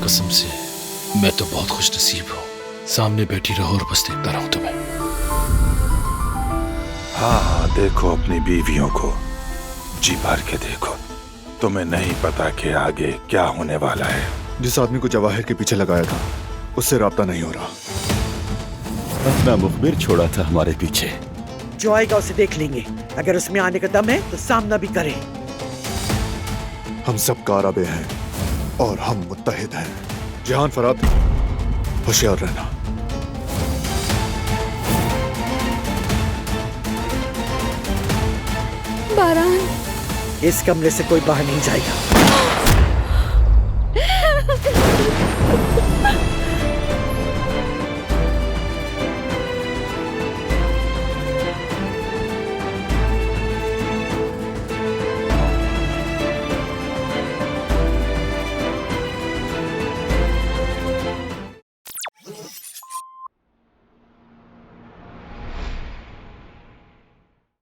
कसम से मैं तो बहुत खुश नसीब हूँ। सामने बैठी रहो और बस देखता रहूं तुम्हें। हाँ, देखो अपनी बीवियों को, जी भर के देखो। तुम्हें नहीं पता कि आगे क्या होने वाला है। जिस आदमी को जवाहिर के पीछे लगाया था उससे राब्ता नहीं हो रहा। अपना मुखबिर छोड़ा था हमारे पीछे। जो आएगा उसे देख लेंगे। अगर उसमें आने का दम है तो सामना भी करें। हम सब काराबे हैं और हम मुत्तहिद हैं। जहान फरात, होशियार रहना। बारान, इस कमरे से कोई बाहर नहीं जाएगा।